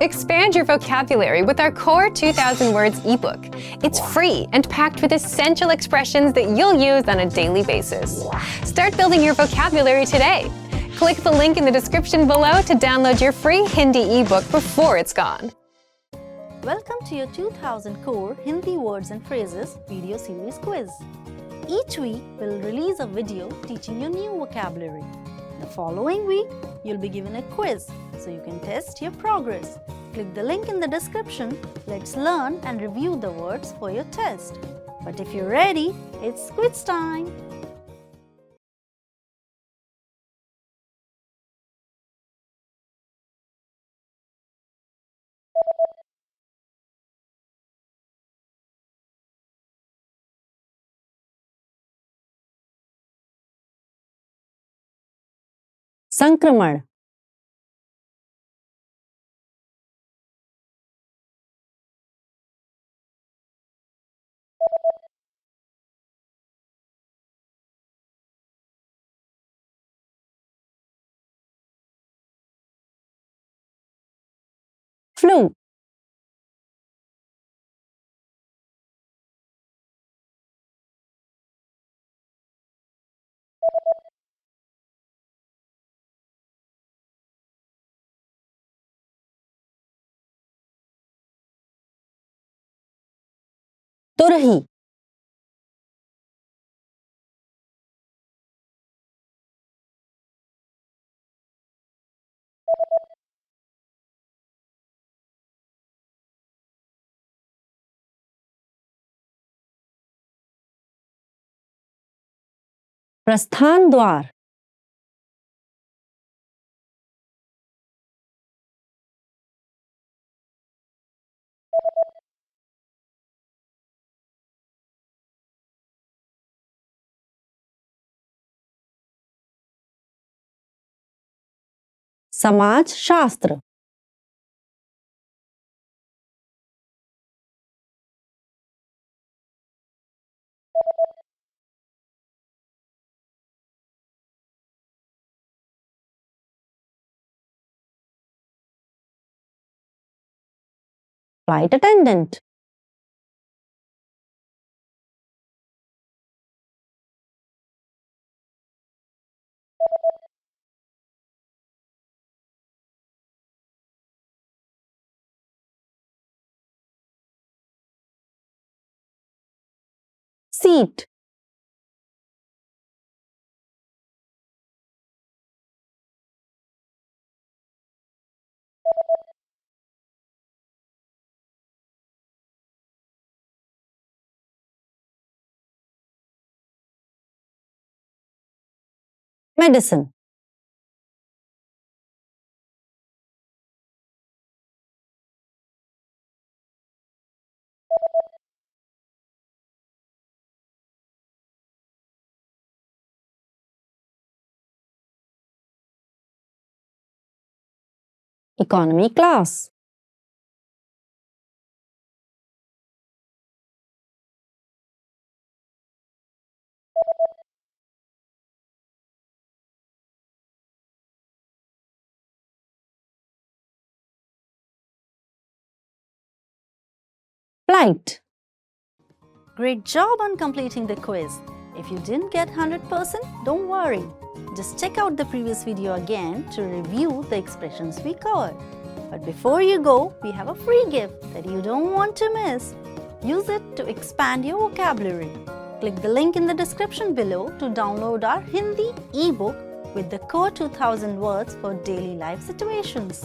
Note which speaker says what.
Speaker 1: Expand your vocabulary with our Core 2000 Words ebook. It's free and packed with essential expressions that you'll use on a daily basis. Start building your vocabulary today. Click the link in the description below to download your free Hindi ebook before it's gone.
Speaker 2: Welcome to your 2000 Core Hindi Words and Phrases video series quiz. Each week, we'll release a video teaching you new vocabulary. The following week, you'll be given a quiz so you can test your progress. Click the link in the description. Let's learn and review the words for your test. But if you're ready, it's quiz time!
Speaker 3: संक्रमण flu तुरही प्रस्थान द्वार समाज शास्त्र flight attendant seat medicine economy class flight
Speaker 2: Great job on completing the quiz. If you didn't get 100%, don't worry. Just check out the previous video again to review the expressions we covered. But before you go, we have a free gift that you don't want to miss. Use it to expand your vocabulary. Click the link in the description below to download our Hindi ebook with the Core 2000 Words for Daily Life Situations.